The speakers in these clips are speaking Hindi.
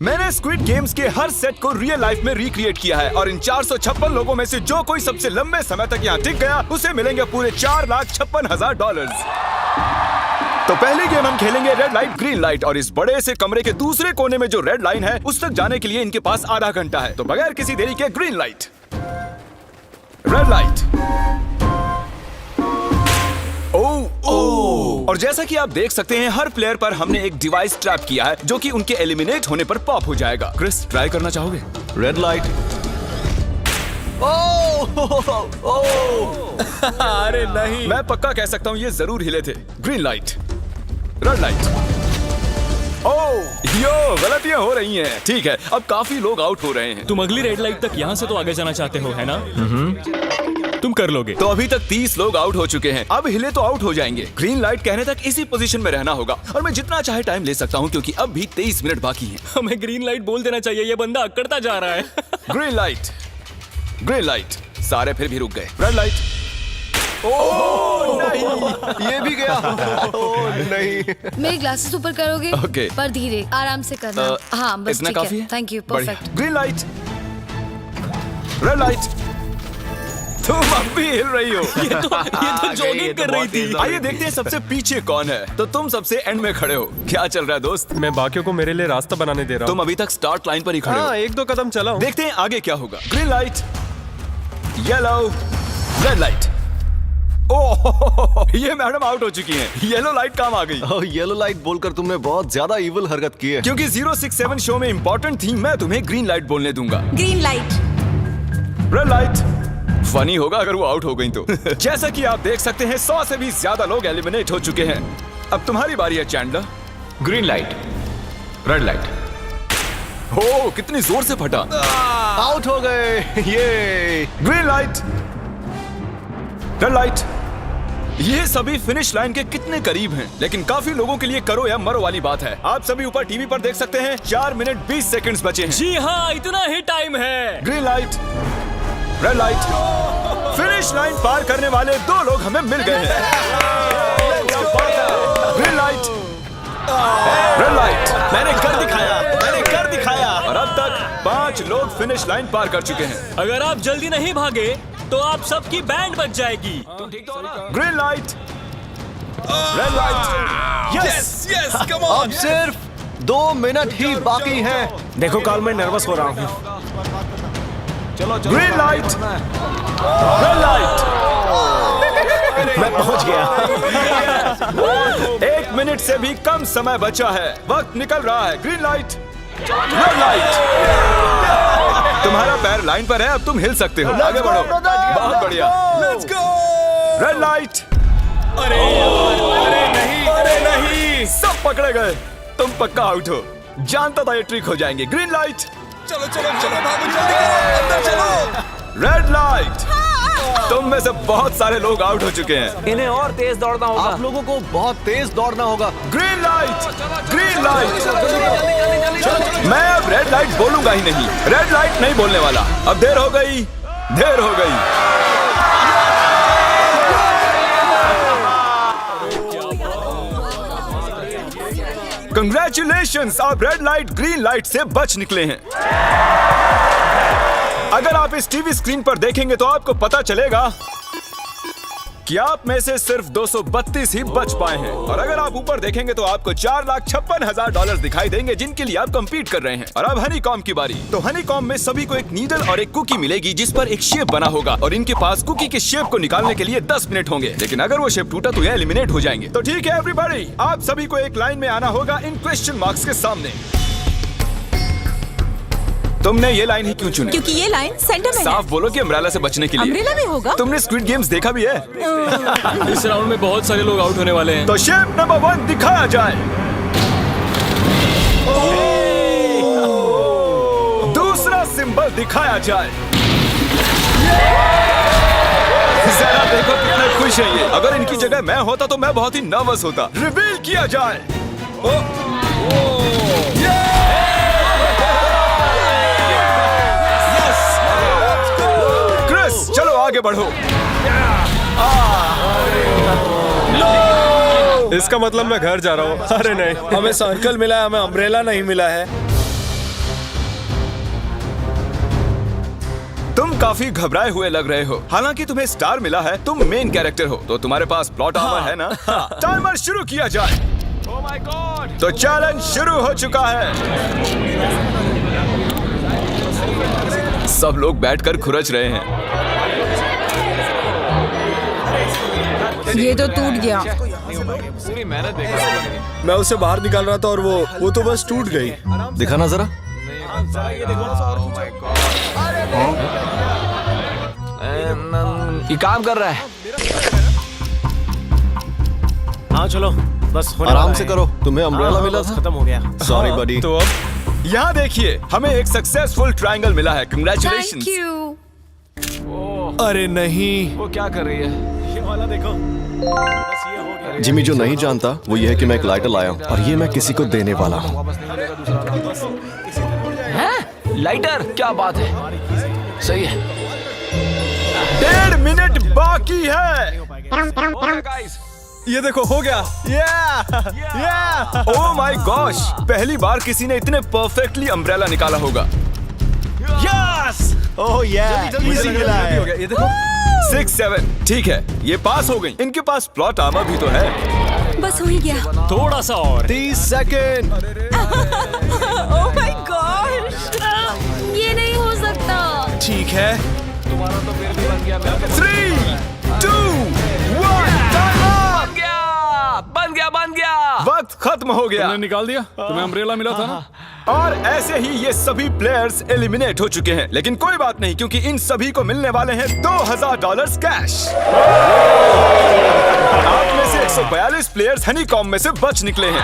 मैंने स्क्विड गेम्स के हर सेट को रियल लाइफ में रिक्रिएट किया है और इन 456 लोगों में से जो कोई सबसे लंबे समय तक यहाँ टिक गया उसे मिलेंगे पूरे $4,56,000। तो पहली गेम हम खेलेंगे रेड लाइट ग्रीन लाइट और इस बड़े से कमरे के दूसरे कोने में जो रेड लाइन है उस तक जाने के लिए इनके पास आधा घंटा है। तो बगैर किसी देरी के ग्रीन लाइट, रेड लाइट। और जैसा कि आप देख सकते हैं हर प्लेयर पर हमने एक डिवाइस ट्रैप किया है जो कि उनके एलिमिनेट होने पर पॉप हो जाएगा। क्रिस, ट्राई करना चाहोगे? Red light. अरे नहीं, मैं पक्का कह सकता हूँ ये जरूर हिले थे। Green light, red light. Yo, गलतियां हो रही हैं। ठीक है, अब काफी लोग आउट हो रहे हैं। तुम अगली रेड लाइट तक यहाँ से तो आगे जाना चाहते हो, है ना? तुम कर लोगे। तो अभी तक 30 लोग आउट हो चुके हैं। अब हिले तो आउट हो जाएंगे। ग्रीन लाइट कहने तक इसी पोजीशन में रहना होगा और मैं जितना चाहे टाइम ले सकता हूँ क्योंकि अब भी 23 मिनट बाकी हैं। हमें ग्रीन लाइट बोल देना चाहिए, ये बंदा अकड़ता जा रहा है। Green light, green light. सारे फिर भी रुक गए। Red light. नहीं, ये भी गया। नहीं। मेरे ग्लासेस ऊपर करोगे? ओके। पर धीरे, आराम से करना। हाँ, बस इतना ठीक काफी है। थैंक यू, बढ़िया। Perfect. Green light, red light. तुम अब भी हिल रही हो। ये तो जॉगिंग कर रही थी। आइए देखते हैं सबसे पीछे कौन है। तो तुम सबसे एंड में खड़े हो। क्या चल रहा है दोस्त? मैं बाकियों को मेरे लिए रास्ता बनाने दे रहा तुम हूँ। अभी तक स्टार्ट लाइन पर ही खड़े हो। हाँ, 1-2 कदम चला हूँ। देखते हैं आगे क्या होगा। Green light, yellow, red light. Oh, ये मैडम आउट हो चुकी हैं। येलो लाइट काम आ गई। येलो लाइट बोलकर तुमने बहुत ज्यादा इविल हरकत की है। क्योंकि 067 शो में इंपॉर्टेंट थी, मैं तुम्हें ग्रीन लाइट बोलने दूंगा। Green light, red light. Funny होगा अगर वो आउट हो गई तो। जैसा कि आप देख सकते हैं 100 से भी ज्यादा लोग एलिमिनेट हो चुके हैं। अब तुम्हारी बारी है Chandler. Green light, red light. हो, कितनी जोर से फटा। आउट हो गए। ये ग्रीन लाइट, रेड लाइट। ये सभी फिनिश लाइन के कितने करीब हैं, लेकिन काफी लोगों के लिए करो या मरो वाली बात है। आप सभी ऊपर टीवी पर देख सकते हैं 4 मिनट 20 सेकंड्स बचे हैं। जी हाँ, इतना ही टाइम है। Green light, red light. Finish line पार करने वाले 2 लोग हमें मिल गए हैं। Green light, red light. मैंने कर दिखाया, मैंने कर दिखाया। और अब तक 5 लोग फिनिश लाइन पार कर चुके हैं। अगर आप जल्दी नहीं भागे तो आप सबकी बैंड बच जाएगी। Green light, red light. Yes yes, come on. अब सिर्फ 2 मिनट ही बाकी हैं। देखो काल, मैं नर्वस हो रहा हूँ। Green light, red light. मैं पहुंच गया। 1 मिनट से भी कम समय बचा है। वक्त निकल रहा है। Green light, red light. तुम्हारा पैर लाइन पर है, अब तुम हिल सकते हो। आगे बढ़ो। बहुत बढ़िया। Let's go. Red light. अरे नहीं, अरे नहीं। सब पकड़े गए। तुम पक्का आउट हो। जानता था ये ट्रिक हो जाएंगे। Green light. चलो चलो चलो, भागो जल्दी करो, अंदर चलो। Red light. तुम में से बहुत सारे लोग आउट हो चुके हैं। इन्हें और तेज दौड़ना होगा। आप लोगों को बहुत तेज दौड़ना होगा। Green light, green light. मैं अब रेड लाइट बोलूंगा ही नहीं। रेड लाइट नहीं बोलने वाला। अब देर हो गई, देर हो गई। कंग्रेचुलेशंस, आप रेड लाइट ग्रीन लाइट से बच निकले हैं। अगर आप इस टीवी स्क्रीन पर देखेंगे तो आपको पता चलेगा कि आप में से सिर्फ 232 ही बच पाए हैं। और अगर आप ऊपर देखेंगे तो आपको $4,56,000 दिखाई देंगे जिनके लिए आप कंपीट कर रहे हैं। और अब हनीकॉम की बारी। तो हनीकॉम में सभी को एक नीडल और एक कुकी मिलेगी जिस पर एक शेप बना होगा और इनके पास कुकी के शेप को निकालने के लिए 10 मिनट होंगे। लेकिन अगर वो शेप टूटा तो ये एलिमिनेट हो जाएंगे। तो ठीक है एवरीबॉडी, आप सभी को एक लाइन में आना होगा इन क्वेश्चन मार्क्स के सामने। तुमने ये लाइन ही क्यों चुनी? क्योंकि ये लाइन सेंटर में है। साफ बोलो कि अम्ब्रेला से बचने के लिए। अम्ब्रेला भी होगा? तुमने स्क्विड गेम्स देखा भी है? इस राउंड में बहुत सारे लोग आउट होने वाले हैं। तो शेप नंबर 1 दिखाया जाए। दूसरा सिंबल दिखाया जाए। जरा देखो कितने खुश हैं ये। अगर इनकी जगह मैं होता तो मैं बहुत ही नर्वस होता। रिवील किया जाए। क्रिस, चलो आगे बढ़ो। इसका मतलब मैं घर जा रहा हूँ। अरे नहीं, हमें सर्कल मिला है, हमें अम्ब्रेला नहीं मिला है। तुम काफी घबराए हुए लग रहे हो। हालांकि तुम्हें स्टार मिला है, तुम मेन कैरेक्टर हो, तो तुम्हारे पास प्लॉट आर्मर है ना? टाइमर शुरू किया जाए। Oh my God! तो चैलेंज शुरू हो चुका है। सब लोग बैठकर खुरच रहे हैं। ये तो टूट गया। पूरी मेहनत देखो। मैं उसे बाहर निकाल रहा था और वो तो बस टूट गई। दिखाना जरा। ये काम कर रहा है। हाँ चलो, बस होने आराम वाला से है। करो, तुम्हें अम्ब्रेला मिला बस था। खत्म हो गया। सॉरी बडी। तो अब यहाँ देखिए, हमें एक सक्सेसफुल ट्रायंगल मिला है। Thank congratulations. यू। अरे नहीं, वो क्या कर रही है? ये वाला देखो, बस ये हो गया। जिमी जो नहीं जानता वो ये है कि मैं एक लाइटर लाया हूँ और ये मैं किसी को देने वाला हूँ। वापस नहीं मिलेगा दूसरा। हैं? लाइटर? क्या बात है? सही है। 1.5 मिनट बाकी है। Okay, guys. ये देखो, हो गया। ओह माय गॉश, पहली बार किसी ने इतने परफेक्टली अम्ब्रेला निकाला होगा। यस! ओह जल्दी इजी मिला है। ये देखो, 6-7 ठीक है, ये पास हो गई। इनके पास प्लॉट आर्मर भी तो है। बस हो ही गया। थोड़ा सा और। 30 सेकेंड। ओह माय गॉश, ये नहीं हो सकता। ठीक है। तुम्हारा तो फिर भी बन गया। मैं क्या- 3, 2, 1, बन गया। वक्त खत्म हो गया। तुमने निकाल दिया? तुम्हें अम्ब्रेला मिला था ना? और ऐसे ही ये सभी प्लेयर्स एलिमिनेट हो चुके हैं। लेकिन कोई बात नहीं, क्योंकि इन सभी को मिलने वाले हैं $2000 कैश। आप में से 142 प्लेयर्स हनीकॉम्ब में से बच निकले हैं।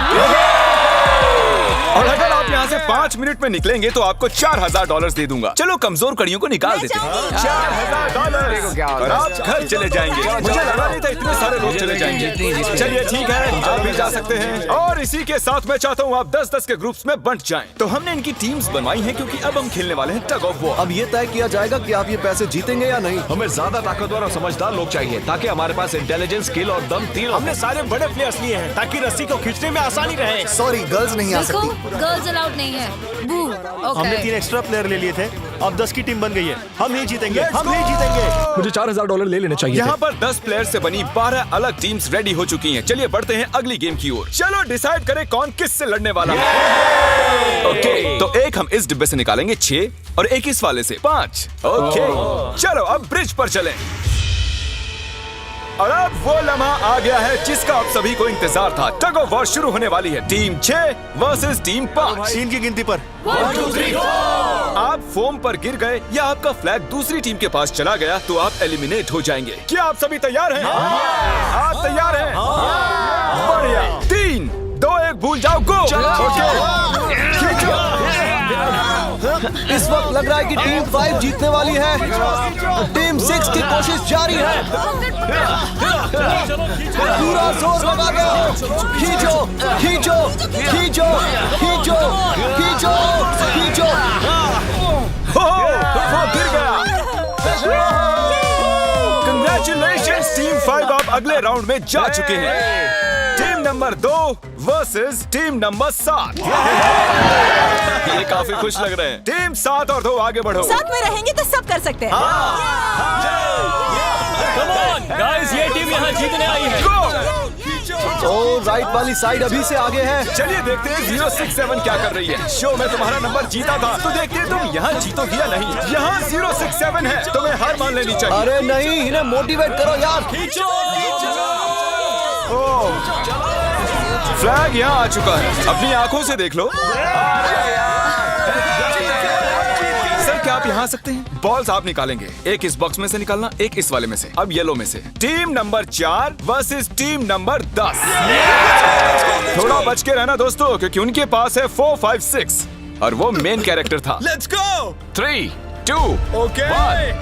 और अगर आप यहाँ से 5 मिनट में निकलेंगे तो आपको $4000 दे दूंगा। चलो कमजोर कड़ियों को निकाल देते हैं। $4000 और आप घर चले जाएंगे। मुझे लगा नहीं था इतने सारे लोग चले जाएंगे। चलिए ठीक है, आप भी जा सकते हैं। और इसी के साथ मैं चाहता हूँ आप 10-10 के ग्रुप्स में बंट जाएं। तो हमने इनकी टीम्स बनवाई हैं क्योंकि अब हम खेलने वाले हैं टग ऑफ वॉर। अब ये तय किया जाएगा कि आप ये पैसे जीतेंगे या नहीं। हमें ज्यादा ताकतवर और समझदार लोग चाहिए ताकि हमारे पास इंटेलिजेंस, स्किल और दम तीनों। हमने सारे बड़े प्लेयर्स लिए हैं ताकि रस्सी को खींचने में आसानी रहे। सॉरी, गर्ल्स नहीं आ देखो, सकती। गर्ल्स अलाउड नहीं है। बू। हमने 3 एक्स्ट्रा प्लेयर ले लिए थे, अब 10 की टीम बन गई है। हम नहीं जीतेंगे, हम नहीं जीतेंगे। मुझे $4000 ले लेने चाहिए यहाँ पर 10 प्लेयर से बनी 12 अलग टीम्स रेडी हो चुकी हैं। चलिए बढ़ते हैं अगली गेम की ओर। चलो डिसाइड करें कौन किस से लड़ने वाला है। ओके, तो एक हम इस डिब्बे से निकालेंगे 6 और एक इस वाले से 5। ओके, चलो अब ब्रिज पर चलें। और अब वो लम्हा आ गया है जिसका आप सभी को इंतजार था। टग ऑफ वॉर शुरू होने वाली है। Team 6 versus team 5। 3 की गिनती पर 1, 2, 3, 4। आप फोम पर गिर गए या आपका फ्लैग दूसरी टीम के पास चला गया तो आप एलिमिनेट हो जाएंगे। क्या आप सभी तैयार हैं? आप तैयार हैं? बढ़िया। 3, 2, 1 भूल जाओ, गो। खींचो। इस वक्त लग रहा है कि टीम 5 जीतने वाली है। टीम 6 की कोशिश जारी है। पूरा जोर लगा दो। खींचो, खींचो, खींचो, खींचो, खींचो, खींचो। वो गिर गया। Congratulations, टीम 5 आप अगले राउंड में जा चुके हैं। Team number 2 versus team number 7। ये काफी खुश लग रहे हैं। टीम 7 और 2 आगे बढ़ो। साथ में रहेंगे तो सब कर सकते हैं। कम ऑन गाइस, ये टीम यहाँ जीतने आई है। ओ, राइट वाली साइड अभी से आगे है। चलिए देखते हैं 067 क्या कर रही है। शो में तुम्हारा नंबर जीता था, तो देखते हैं तुम यहाँ जीतोगी या नहीं। यहाँ 067 है, तुम्हें हार मान लेनी चाहिए। अरे नहीं, इन्हें मोटिवेट करो यार। फ्लैग यहाँ आ चुका है, अपनी आंखों से देख लो। सर क्या आप यहाँ आ सकते हैं? बॉल्स आप निकालेंगे, एक इस बॉक्स में से निकालना, एक इस वाले में से। अब येलो में से। Team number 4 versus team number 10। थोड़ा बच के रहना दोस्तों, क्योंकि उनके पास है 4, 5, 6 और वो मेन कैरेक्टर था। Let's go. 3, 2, ओके, 1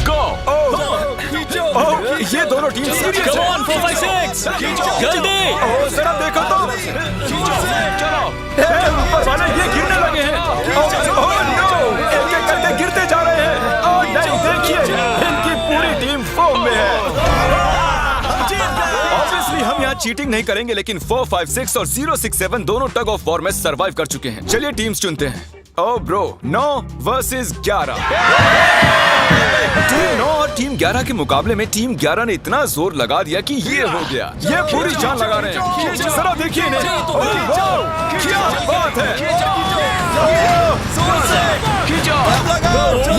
गो। ये दोनों टीम सीरियस कम है। ऑन 4, 5, 6 जल्दी। जरा देखो तो। चलो ऊपर वाले ये गिरने लगे हैं। एक एक करके गिरते जा रहे हैं। और नहीं, देखिए इनकी पूरी टीम फॉर्म में है। ऑब्वियसली हम यहाँ चीटिंग नहीं करेंगे, लेकिन 4, 5, 6 और 067 दोनों टग ऑफ वॉर में सरवाइव कर चुके हैं। चलिए टीम्स चुनते हैं। ओ ब्रो, 9 वर्सेस 11। टीम 9 और टीम 11 के मुकाबले में टीम 11 ने इतना जोर लगा दिया कि ये हो गया। ये पूरी जान लगा रहे हैं। जरा देखिए इन्हें। ओह, वाह, क्या बात है।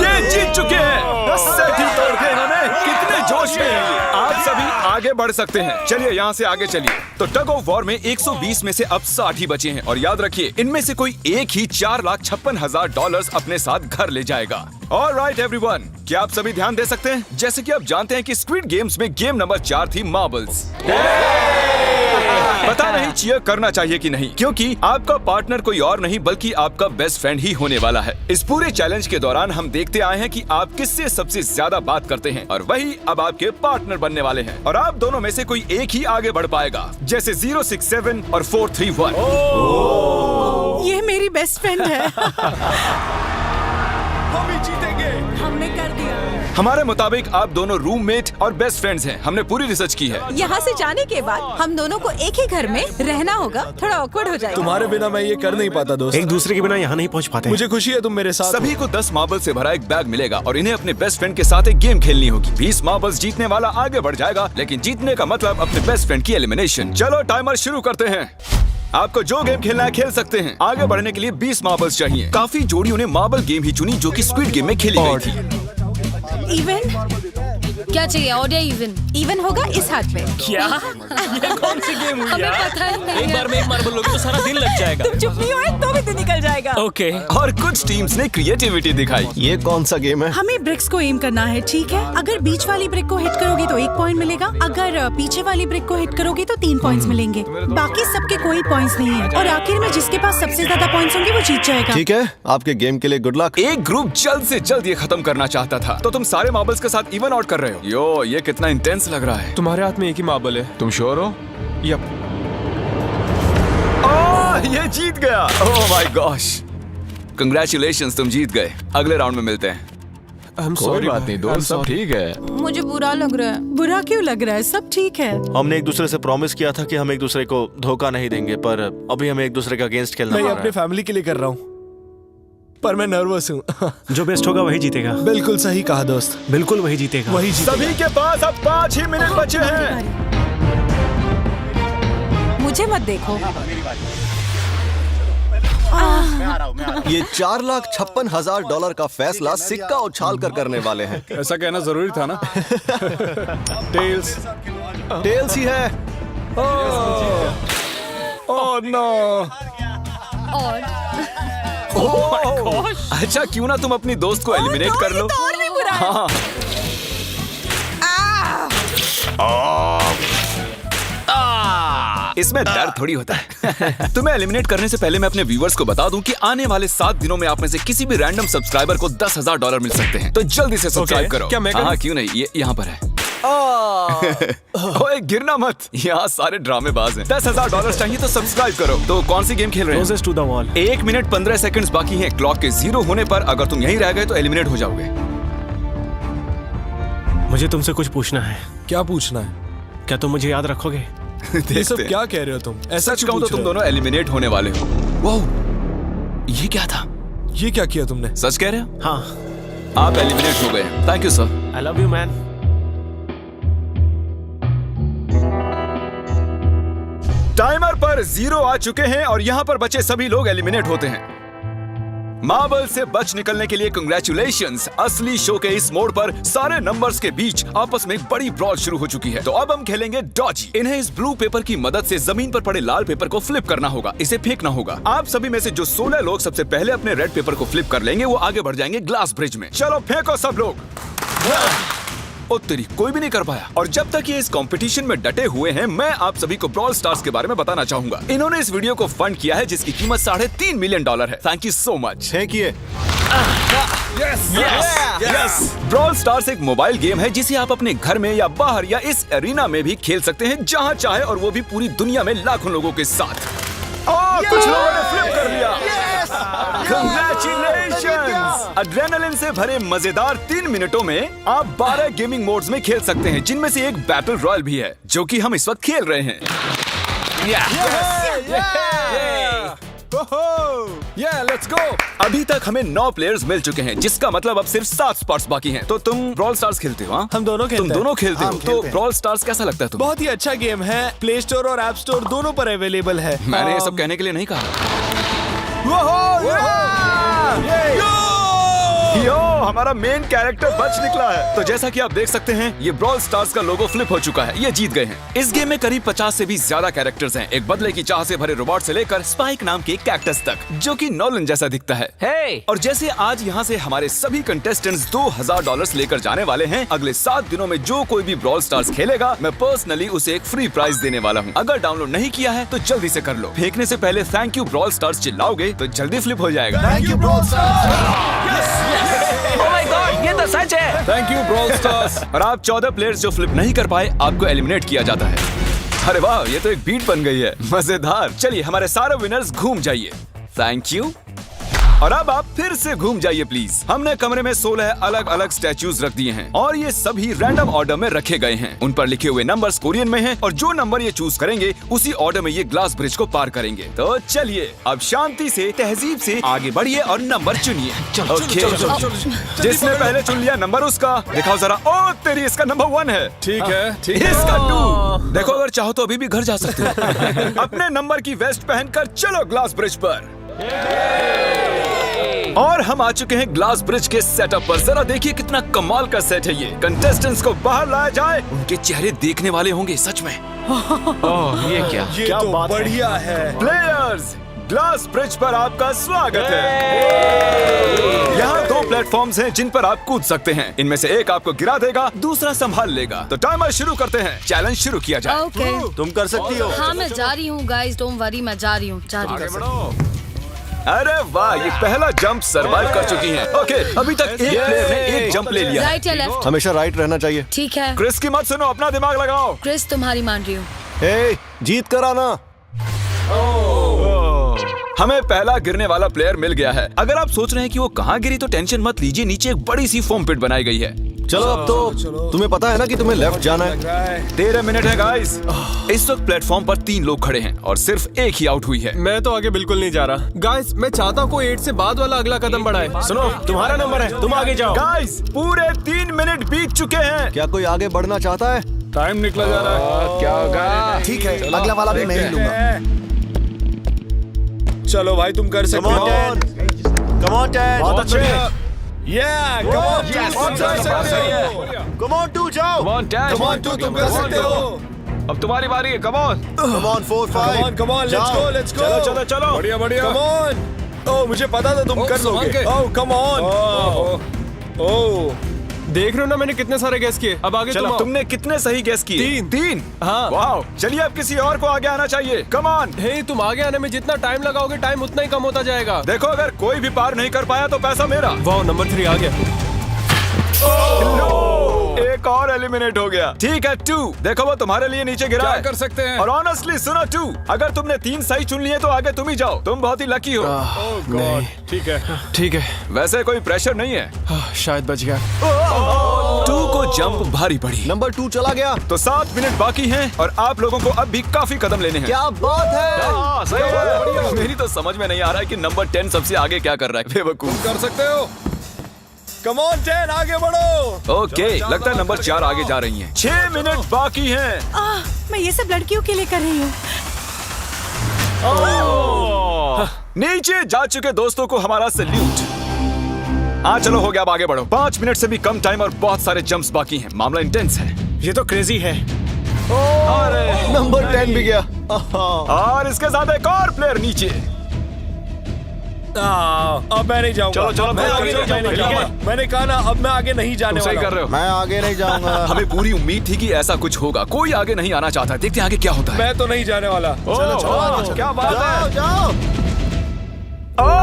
ये जीत चुके हैं। सेट ही तोड़ के इन्होंने। कितने जोश में हैं। आप सभी आगे बढ़ सकते हैं। चलिए यहाँ से आगे चलिए। तो टग ऑफ वॉर में 120 में से अब 60 ही बचे हैं और याद रखिए इनमें से कोई एक ही $4,56,000 अपने साथ घर ले जाएगा। ऑलराइट एवरीवन, क्या आप सभी ध्यान दे सकते हैं? जैसे कि आप जानते हैं कि स्क्विड गेम्स में गेम नंबर 4 थी मार्बल्स। पता नहीं चीयर करना चाहिए कि नहीं, क्योंकि आपका पार्टनर कोई और नहीं बल्कि आपका बेस्ट फ्रेंड ही होने वाला है। इस पूरे चैलेंज के दौरान हम देखते आए हैं कि आप किससे सबसे ज्यादा बात करते हैं और वही अब आपके पार्टनर बनने वाले हैं और आप दोनों में से कोई एक ही आगे बढ़ पाएगा, जैसे 067 और 431। ये मेरी बेस्ट फ्रेंड है। हम ही जीतेंगे। हमने कर दिया। हमारे मुताबिक आप दोनों रूममेट और बेस्ट फ्रेंड्स हैं। हमने पूरी रिसर्च की है। यहाँ से जाने के बाद हम दोनों को एक ही घर में रहना होगा। थोड़ा ऑकवर्ड हो जाएगा। तुम्हारे बिना मैं ये कर नहीं पाता दोस्त। एक दूसरे के बिना यहाँ नहीं पहुँच पाते। मुझे खुशी है तुम मेरे साथ सभी को 10 मार्बल से भरा एक बैग मिलेगा और इन्हें अपने बेस्ट फ्रेंड के साथ एक गेम खेलनी होगी। 20 मार्बल्स जीतने वाला आगे बढ़ जाएगा, लेकिन जीतने का मतलब अपने बेस्ट फ्रेंड की एलिमिनेशन। चलो टाइमर शुरू करते हैं। आपको जो गेम खेलना है खेल सकते हैं। आगे बढ़ने के लिए 20 मार्बल्स चाहिए। काफी जोड़ियों ने मार्बल गेम ही चुनी जो कि स्क्विड गेम में खेली गई थी। इवन क्या चाहिए, ऑड या इवन? इवन होगा इस हाथ में। क्या? ये कौन सी गेम हुई हमें यार? पता ही नहीं एक है। बार में एक मार्बल लोगे तो सारा दिन लग जाएगा। तुम चुप नहीं हो तो भी दिन निकल जाएगा। ओके। और कुछ टीम्स ने क्रिएटिविटी दिखाई। ये कौन सा गेम है? हमें ब्रिक्स को एम करना है, ठीक है? अगर बीच वाली ब्रिक को हिट करोगे तो 1 पॉइंट मिलेगा। अगर पीछे वाली ब्रिक को हिट करोगे तो 3 पॉइंट्स मिलेंगे। बाकी सबके कोई पॉइंट्स नहीं है और आखिर में जिसके पास सबसे ज्यादा पॉइंट्स होंगे वो जीत जाएगा। ठीक है, आपके गेम के लिए गुड लक। एक ग्रुप जल्द से जल्द ये खत्म करना चाहता था, तो तुम सारे मार्बल्स के साथ इवन आउट कर रहे हो। यो, ये कितना इंटेंस लग रहा है। तुम्हारे हाथ में एक ही मार्बल है। तुम श्योर हो? यप। ये जीत गया। ओह माय गॉश, कंग्रेचुलेशंस, तुम जीत गए। अगले राउंड में मिलते हैं। कोई बात नहीं दोस्त, सब ठीक है। मुझे बुरा लग रहा है। बुरा क्यों लग रहा है? सब ठीक है। हमने एक दूसरे से प्रॉमिस किया था कि हम एक दूसरे को धोखा नहीं देंगे, पर अभी हमें एक दूसरे का अगेंस्ट खेलना मैं पड़ ये रहा अपने है। फैमिली के लिए कर रहा हूँ, पर मैं नर्वस हूँ। जो बेस्ट होगा वही जीतेगा। बिल्कुल सही कहा दोस्त, बिल्कुल वही जीतेगा। वही जीतेगा। सभी के पास अब 5 ही मिनट बचे हैं। मुझे मत देखो। ये $4,56,000 का फैसला सिक्का उछाल कर करने वाले हैं। ऐसा कहना जरूरी था ना। टेल्स। टेल्स ही है। Oh no. और अच्छा, क्यों ना तुम अपनी दोस्त को एलिमिनेट कर लो। और भी बुरा है। हाँ। इसमें दर्द थोड़ी होता है। तुम्हें एलिमिनेट करने से पहले मैं अपने व्यूवर्स को बता दूं कि आने वाले 7 दिनों में आप में से किसी भी रैंडम सब्सक्राइबर को $10,000 मिल सकते हैं, तो जल्दी से सब्सक्राइब करो। क्या मैं करूं? हाँ, क्यों नहीं, ये यहाँ पर है। ओए, गिरना मत, यहाँ सारे ड्रामेबाज हैं। $10,000 चाहिए तो सब्सक्राइब करो। तो कौन सी गेम खेल रहे हैं? Closest to the wall। 1 minute 15 seconds बाकी हैं। क्लॉक के 0 होने पर अगर तुम यहीं रह गए तो एलिमिनेट हो जाओगे। मुझे तुमसे कुछ पूछना है। क्या पूछना है? क्या तुम मुझे याद रखोगे? ये सब क्या कह रहे हो तुम? ऐसा सच कहूं तो तुम दोनों एलिमिनेट होने वाले हो। वाह, ये क्या था? ये क्या किया तुमने? सच कह रहे हो? हाँ। आप एलिमिनेट हो गए। Thank you sir. I love you man. Timer पर 0 आ चुके हैं और यहाँ पर बचे सभी लोग एलिमिनेट होते हैं। मार्बल से बच निकलने के लिए कंग्रेचुलेशंस। असली शो के इस मोड़ पर सारे नंबर्स के बीच आपस में एक बड़ी ब्रॉल शुरू हो चुकी है। तो अब हम खेलेंगे डॉजी। इन्हें इस ब्लू पेपर की मदद से जमीन पर पड़े लाल पेपर को फ्लिप करना होगा, इसे फेंकना होगा। आप सभी में से जो 16 लोग सबसे पहले अपने रेड पेपर को फ्लिप कर लेंगे वो आगे बढ़ जाएंगे ग्लास ब्रिज में। चलो फेंको सब लोग। ओ तेरी, कोई भी नहीं कर पाया। और जब तक ये इस कंपटीशन में डटे हुए हैं, मैं आप सभी को ब्रॉल स्टार्स के बारे में बताना चाहूंगा। इन्होंने इस वीडियो को फंड किया है जिसकी कीमत $3.5 मिलियन है। Thank you so much. फेंकिए। ब्रॉल स्टार्स एक मोबाइल गेम है जिसे आप अपने घर में या बाहर या इस एरिना में भी खेल सकते हैं, जहां चाहे, और वो भी पूरी दुनिया में लाखों लोगों के साथ। कुछ लोगों ने फ्लिप कर लिया। Congratulations! एड्रेनलिन से भरे मजेदार 3 मिनटों में आप 12 गेमिंग मोड्स में खेल सकते हैं, जिनमें से एक बैटल रॉयल भी है, जो कि हम इस वक्त खेल रहे हैं। Let's go. अभी तक हमें 9 प्लेयर्स मिल चुके हैं, जिसका मतलब अब सिर्फ 7 स्पॉट्स बाकी हैं। तो तुम ब्रॉल स्टार्स खेलते हो? हाँ, हम दोनों खेलते तुम हैं। दोनों खेलते हो? हम तो खेलते हैं। ब्रॉल स्टार्स कैसा लगता है तुम्हें? बहुत ही अच्छा गेम है, प्ले स्टोर और ऐप स्टोर दोनों पर अवेलेबल है। मैंने ये सब कहने के लिए नहीं कहा। यो, हमारा मेन कैरेक्टर बच निकला है। तो जैसा कि आप देख सकते हैं, ये ब्रॉल स्टार्स का लोगो फ्लिप हो चुका है। ये जीत गए हैं। इस गेम में करीब 50 से भी ज्यादा कैरेक्टर्स हैं। एक बदले की चाह से भरे रोबोट से लेकर स्पाइक नाम के कैक्टस तक, जो कि नॉलन जैसा दिखता है। हे और जैसे आज यहाँ से हमारे सभी कंटेस्टेंट्स $2000 लेकर जाने वाले हैं, अगले 7 दिनों में जो कोई भी ब्रॉल स्टार्स खेलेगा, मैं पर्सनली उसे एक फ्री प्राइज देने वाला हूँ। अगर डाउनलोड नहीं किया है तो जल्दी से कर लो। फेंकने से पहले थैंक यू ब्रॉल स्टार्स चिल्लाओगे तो जल्दी फ्लिप हो जाएगा। Thank you bro. Oh my God, ये तो सच है। Thank you brawl stars. और आप 14 प्लेयर्स जो फ्लिप नहीं कर पाए, आपको एलिमिनेट किया जाता है। अरे वाह, ये तो एक बीट बन गई है, मजेदार। चलिए हमारे सारे विनर्स घूम जाइए। Thank you. और अब आप फिर से घूम जाइए प्लीज। हमने कमरे में 16 अलग अलग स्टैच्यूज रख दिए हैं और ये सभी रैंडम ऑर्डर में रखे गए हैं। उन पर लिखे हुए नंबर्स कोरियन में हैं और जो नंबर ये चूज करेंगे उसी ऑर्डर में ये ग्लास ब्रिज को पार करेंगे। तो चलिए अब शांति से, तहजीब से आगे बढ़िए और नंबर चुनिए। ओके, जिसने पहले चुन लिया नंबर उसका दिखाओ जरा। ओ तेरी, इसका नंबर 1 है। ठीक है, इसका 2। देखो, अगर चाहो तो अभी भी घर जा सकते हो। अपने नंबर की वेस्ट पहनकर चलो ग्लास ब्रिज पर। और हम आ चुके हैं ग्लास ब्रिज के सेटअप पर। जरा देखिए कितना कमाल का सेट है ये। कंटेस्टेंट्स को बाहर लाया जाए, उनके चेहरे देखने वाले होंगे सच में। ओह, ये क्या? ये तो बढ़िया है। प्लेयर्स, ग्लास ब्रिज पर आपका स्वागत है। यहाँ 2 प्लेटफॉर्म्स हैं जिन पर आप कूद सकते हैं। इनमें से एक आपको गिरा देगा, दूसरा संभाल लेगा। तो टाइमर शुरू करते हैं। चैलेंज शुरू किया जाए। ओके, तुम कर सकती हो। हाँ मैं जा रही हूँ गाइस, डोंट वरी, मैं जा रही हूँ। अरे वाह, ये पहला जंप सरवाइव कर चुकी हैं। ओके, अभी तक एक प्लेयर ने एक जंप ले लिया है। राइट या लेफ्ट? हमेशा राइट रहना चाहिए। ठीक है क्रिस की मत सुनो, अपना दिमाग लगाओ। क्रिस, तुम्हारी मान रही हूँ। हे, जीत कर आना। हमें पहला गिरने वाला प्लेयर मिल गया है। अगर आप सोच रहे हैं कि वो कहाँ गिरी तो टेंशन मत लीजिए, नीचे एक बड़ी सी फोम पिट बनाई गई है। चलो अब तो तुम्हें पता है ना कि तुम्हें लेफ्ट जाना है। 13 मिनट है गाइस। इस वक्त प्लेटफॉर्म पर 3 लोग खड़े हैं और सिर्फ एक ही आउट हुई है। मैं तो आगे बिल्कुल नहीं जा रहा। गाइस, मैं चाहता हूँ कोई 8 से बाद वाला अगला कदम बढ़ाए। सुनो, तुम्हारा नंबर है, तुम आगे जाओ। गाइस, पूरे 3 मिनट बीत चुके हैं। क्या कोई आगे बढ़ना चाहता है? टाइम निकला जा रहा है। क्या होगा? ठीक है, अगला वाला भी मैं ही लूंगा। चलो भाई, तुम कर सकते हो। Come on ten. बहुत अच्छे। Yeah, come on, Yes, तुम कर सकते हो। Come on, 2 जाओ। Come on, Dad. Come on, 2 तुम कर सकते हो। अब तुम्हारी बारी है, come on. Come on, 4, 5. Come on, let's go, let's go. चलो चलो, बढ़िया बढ़िया। Come on. Oh, मुझे पता था तुम कर लोगे। Oh, come on. Oh. देख रहे हो ना मैंने कितने सारे गैस किए। अब आगे चलो, तुम आओ। तुमने कितने सही गेस किए? 3। हाँ। वाह, चलिए अब किसी और को आगे आना चाहिए। Come on. हे, तुम आगे आने में जितना टाइम लगाओगे, टाइम उतना ही कम होता जाएगा। देखो, अगर कोई भी पार नहीं कर पाया तो पैसा मेरा। वाह, नंबर 3 आ गया। एक और एलिमिनेट हो गया। ठीक है, 2। देखो, वो तुम्हारे लिए नीचे गिरा है। कर सकते हैं? और ऑनेस्टली सुनो 2, अगर तुमने 3 सही चुन लिए तो आगे तुम ही जाओ। तुम बहुत ही लकी हो। नहीं, ठीक है। वैसे कोई प्रेशर नहीं है। शायद बच गया। 2 को जंप भारी पड़ी। नंबर 2 चला गया। तो 7 मिनट बाकी हैं और आप लोगों को अब भी काफी कदम लेने हैं। क्या बात है। हाँ, सही बात है। मेरी तो समझ में नहीं आ रहा है कि नंबर 10 सबसे आगे क्या कर रहा है। बेवकूफ। कर सकते हो। Come on, 10, आगे बढ़ो। ओके, लगता है नंबर 4 आगे जा रही हैं। 6 मिनट बाकी हैं। मैं ये सब लड़कियों के लिए कर रही हूँ। नीचे जा चुके दोस्तों को हमारा सैल्यूट। हाँ चलो, हो गया, अब आगे बढ़ो। 5 मिनट से भी कम टाइम और बहुत सारे जंप्स बाकी हैं। मामला इंटेंस है। ये तो क्रेजी है। नंबर 10 भी गया। और इसके साथ एक और प्लेयर नीचे। अब मैं नहीं जाऊंगा। चलो, मैं आगे नहीं जाऊंगा। मैंने कहा ना, अब मैं आगे नहीं जाने सही वाला। कर रहे हो। मैं आगे नहीं जाऊंगा। हमें पूरी उम्मीद थी कि ऐसा कुछ होगा। कोई आगे नहीं आना चाहता। देखते हैं आगे क्या होता है। मैं तो नहीं जाने वाला। चलो, क्या बात है। जाओ।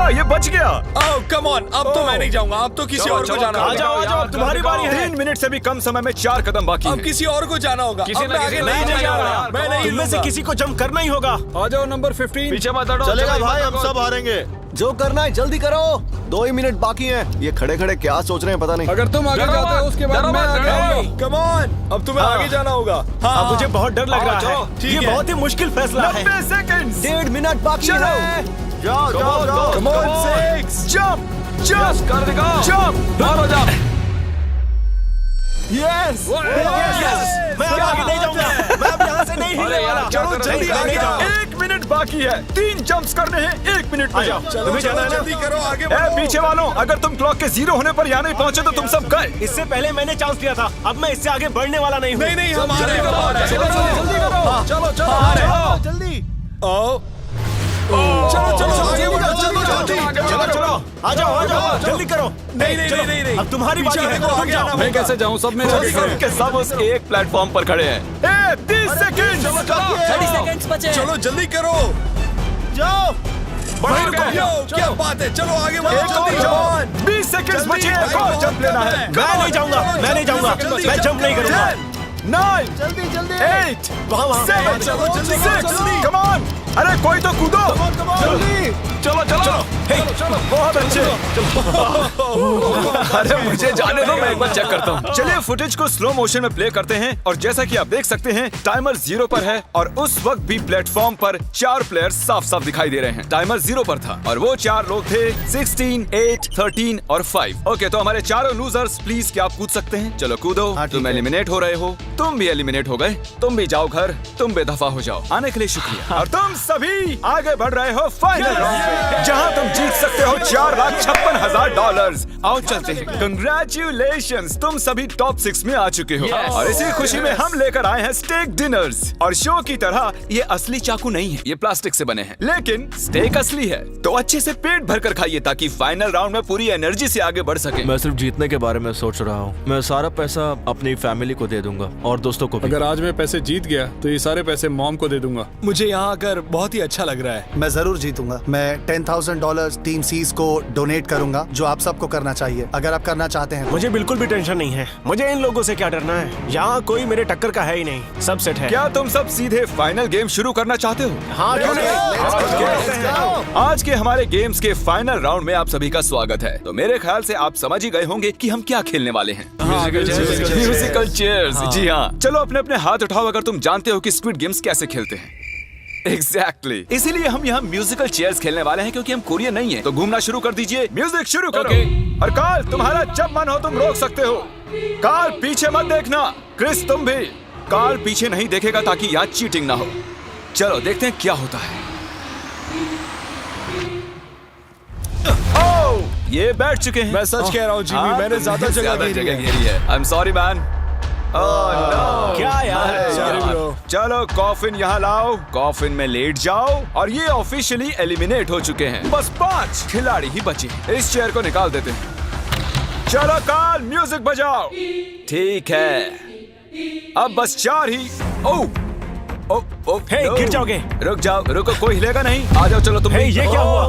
ये बच गया। Oh, come on, अब तो मैं नहीं जाऊंगा। अब तो किसी और को जाना होगा। आ जाओ, तुम्हारी बारी है। 3 मिनट से भी कम समय में 4 कदम बाकी अब हैं। किसी और को जाना होगा। किसी अब ना मैं किसी आगे नहीं नहीं जाने वाला। जाना। मैं नहीं इनमें से लूंगा। किसी को जंप करना ही होगा। आ जाओ नंबर 15। पीछे मत हटो। चलेगा चलो, भाई, मत हम हटो। सब हारेंगे। जो करना है जल्दी करो। 2 ही मिनट बाकी हैं। ये खड़े खड़े क्या सोच रहे हैं पता नहीं। अगर तुम आगे डरो जाते हो मत, उसके बाद डरो मैं मत, आगे डरो। आऊंगा। Come on, अब तुम्हें आगे जाना होगा। अब मुझे बहुत डर लग रहा है। ठीक ये है। बहुत ही मुश्किल फैसला है। 90 सेकंड्स। 1.5 मिनट बाकी चलो। है। जाओ जाओ जाओ। Come on, 6 jump jump कर दिखाओ। jump मारो जंप। यस मैं अब आगे नहीं जाऊंगा, मैं अब यहाँ से नहीं हिलने वाला। चलो जल्दी आगे जाओ। 1 मिनट बाकी है, 3 जंप्स करने हैं 1 मिनट में। तुम्हें जाना है ना? जल्दी करो, आगे बढ़ो। पीछे वालों, अगर तुम क्लॉक के 0 होने पर यहाँ नहीं पहुंचे तो तुम सब गए। इससे पहले मैंने चांस लिया था, अब मैं इससे आगे बढ़ने वाला नहीं हूँ। नहीं नहीं, हम आ रहे हैं, हम आ रहे हैं। जल्दी करो। चलो चलो आ रहे हो। जल्दी आओ। चलो चलो आगे बढ़ो, जल्दी जल्दी। चलो चलो आ जाओ जल्दी करो। नहीं नहीं नहीं नहीं नहीं, अब तुम्हारी बारी है, देखो आगे आना मैं कैसे जाऊं? सब मेरे आगे खड़े हैं। के सब उस एक प्लेटफॉर्म पर खड़े हैं। 30 सेकंड। 30 सेकंड्स बचे। चलो जल्दी करो। जाओ। भाई क्या बात है, चलो आगे बढ़ो जल्दी। 20 सेकंड बचे, एक और जंप लेना है। मैं नहीं जाऊंगा, मैं नहीं जाऊंगा, मैं जंप नहीं करूंगा। 9 जल्दी जल्दी 8 वहाँ 7 चलो, जल्दी, 6 जल्दी। Come on. अरे कोई तो कूदो। जल्दी। चलो चलो। बहुत अच्छे। अरे मुझे जाने दो, मैं एक बार चेक करता हूँ। चलिए फुटेज को स्लो मोशन में प्ले करते हैं और जैसा कि आप देख सकते हैं टाइमर 0 पर है और उस वक्त भी प्लेटफॉर्म पर 4 प्लेयर्स साफ साफ दिखाई दे रहे हैं। टाइमर 0 पर था और वो 4 लोग थे 16, 8, 13 और 5। ओके, तो हमारे चारों लूजर्स प्लीज क्या आप कूद सकते हैं? चलो कूदो। तुम एलिमिनेट हो रहे हो, तुम भी एलिमिनेट हो गए, तुम भी जाओ घर, तुम बेदफा हो जाओ। आने के लिए शुक्रिया। और तुम सभी आगे बढ़ रहे हो फाइनल राउंड में, जहां तुम जीत सकते हो $4,56,000। आओ चलते हैं। कंग्रेचुलेशंस, तुम सभी टॉप 6 में आ चुके हो। और इसी खुशी में हम लेकर आए हैं स्टेक डिनर्स। और शो की तरह ये असली चाकू नहीं है, ये प्लास्टिक से बने हैं, लेकिन स्टेक असली है। तो अच्छे से पेट भर कर खाइए ताकि फाइनल राउंड में पूरी एनर्जी से आगे बढ़ सके। मैं सिर्फ जीतने के बारे में सोच रहा हूँ। मैं सारा पैसा अपनी फैमिली को दे दूंगा और दोस्तों को भी। अगर आज मैं पैसे जीत गया तो ये सारे पैसे मॉम को दे दूंगा। मुझे यहाँ आकर बहुत ही अच्छा लग रहा है। मैं जरूर जीतूंगा। मैं $10,000 टीम सीज को डोनेट करूंगा, जो आप सबको करना चाहिए अगर आप करना चाहते हैं। मुझे बिल्कुल भी टेंशन नहीं है, मुझे इन लोगों से क्या डरना है। यहाँ कोई मेरे टक्कर का है ही नहीं, सब सेट है। क्या तुम सब सीधे फाइनल गेम शुरू करना चाहते हो? हाँ क्यों नहीं? आज के हमारे गेम्स के फाइनल राउंड में आप सभी का स्वागत है। तो मेरे ख्याल से आप समझ ही गए होंगे कि हम क्या खेलने वाले हैं। Musical chairs. जी हाँ, चलो अपने अपने हाथ उठाओ अगर तुम जानते हो कि स्क्विड गेम्स कैसे खेलते हैं। एग्जैक्टली, इसीलिए हम यहाँ म्यूजिकल चेयर्स खेलने वाले हैं क्योंकि हम कोरियन नहीं है। तो घूमना शुरू कर दीजिए, म्यूजिक शुरू करो। और कार्ल, तुम्हारा जब मन हो तुम रोक सकते हो। कार्ल पीछे मत देखना, क्रिस तुम भी। कार्ल पीछे नहीं देखेगा ताकि यहाँ चीटिंग ना हो। चलो देखते हैं क्या होता है। ओह, ये बैठ चुके हैं। मैं सच कह रहा हूँ जिमी, मैंने ज्यादा जगह घेरी है। I am sorry man. क्या यार? चलो कॉफिन यहाँ लाओ, कॉफिन में लेट जाओ। और ये ऑफिशियली एलिमिनेट हो चुके हैं। बस 5 खिलाड़ी ही बचे। इस चेयर को निकाल देते हैं। चलो कार्ल, म्यूजिक बजाओ। ठीक है, अब बस 4 ही। ओह हे, गिर जाओगे। रुक जाओ, रुको, कोई हिलेगा नहीं। आ जाओ, चलो तुम। ये क्या हुआ?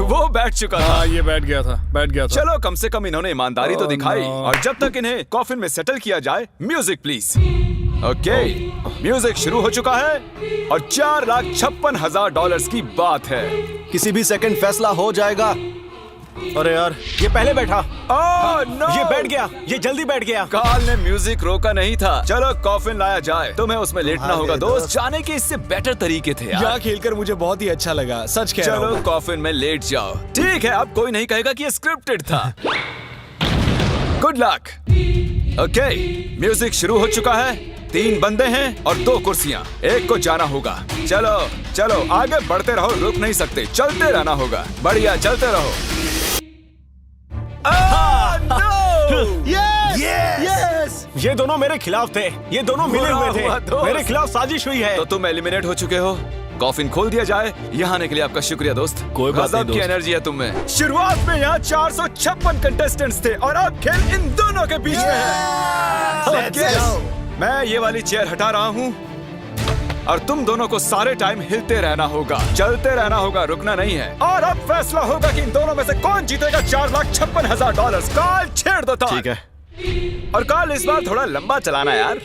वो बैठ चुका था। हाँ, ये बैठ गया था। चलो कम से कम इन्होंने ईमानदारी तो दिखाई। और जब तक इन्हें कॉफिन में सेटल किया जाए, म्यूजिक प्लीज। ओके, म्यूजिक शुरू हो चुका है और $4,56,000 की बात है। किसी भी सेकंड फैसला हो जाएगा। अरे यार, ये पहले बैठा। no! ये बैठ गया, ये जल्दी बैठ गया। कार्ल ने म्यूजिक रोका नहीं था। चलो कॉफिन लाया जाए, तुम्हें उसमें लेटना होगा दोस्त। जाने के इससे बेटर तरीके थे यार। यहाँ खेलकर मुझे बहुत ही अच्छा लगा, सच कह रहा हूँ। चलो कॉफिन में लेट जाओ। ठीक है, अब कोई नहीं कहेगा कि ये स्क्रिप्टेड था। Good luck. ओके, म्यूजिक शुरू हो चुका है। 3 बंदे हैं और 2 कुर्सियां। एक को जाना होगा। चलो चलो आगे बढ़ते रहो, रुक नहीं सकते, चलते रहना होगा। बढ़िया, चलते रहो। यस! ये दोनों मेरे खिलाफ थे, ये दोनों मिले हुए थे। मेरे खिलाफ साजिश हुई है। तो तुम एलिमिनेट हो चुके हो। कॉफिन खोल दिया जाए। यहाँ आने के लिए आपका शुक्रिया दोस्त। कोई बात नहीं गजब की एनर्जी है तुम में। शुरुआत में यहाँ 456 कंटेस्टेंट्स थे और अब खेल इन दोनों के बीच में है। मैं ये वाली चेयर हटा रहा हूँ और तुम दोनों को सारे टाइम हिलते रहना होगा, चलते रहना होगा, रुकना नहीं है। और अब फैसला होगा कि इन दोनों में से कौन जीतेगा $4,56,000। कार्ल छेड़ दो तार। ठीक है। और कार्ल इस बार थोड़ा लंबा चलाना यार,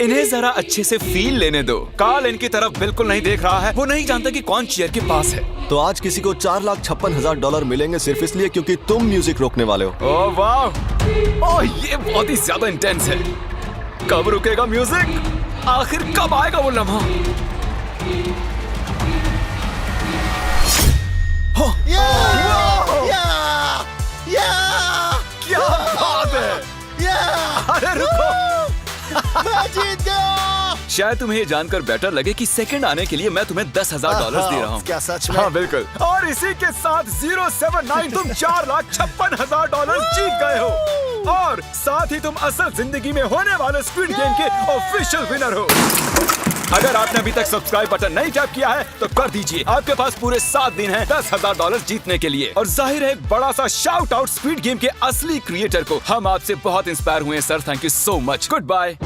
इन्हें जरा अच्छे से फील लेने दो। कार्ल इनकी तरफ बिल्कुल नहीं देख रहा है, वो नहीं जानता कि कौन चेयर के पास है। तो आज किसी को $4,56,000 मिलेंगे सिर्फ इसलिए क्योंकि तुम म्यूजिक रोकने वाले हो। ओह वाह, ओह ये बहुत ही ज्यादा इंटेंस है। कब रुकेगा म्यूजिक? आखिर कब आएगा वो लम्हा? क्या बात है! अरे रुको! मैं जीत गया। शायद तुम्हें ये जानकर बेटर लगे कि सेकंड आने के लिए मैं तुम्हें $10,000 दे रहा हूँ। क्या सच में? हाँ बिल्कुल। और इसी के साथ 079 तुम $4,56,000 जीत गए हो और साथ ही तुम असल जिंदगी में होने वाले स्क्विड गेम के ऑफिशियल विनर हो। अगर आपने अभी तक सब्सक्राइब बटन नहीं टैप किया है तो कर दीजिए। आपके पास पूरे 7 दिन हैं $10,000 जीतने के लिए। और जाहिर है एक बड़ा सा शाउट आउट स्क्विड गेम के असली क्रिएटर को। हम आपसे बहुत इंस्पायर हुए हैं sir, thank you so much. Good bye.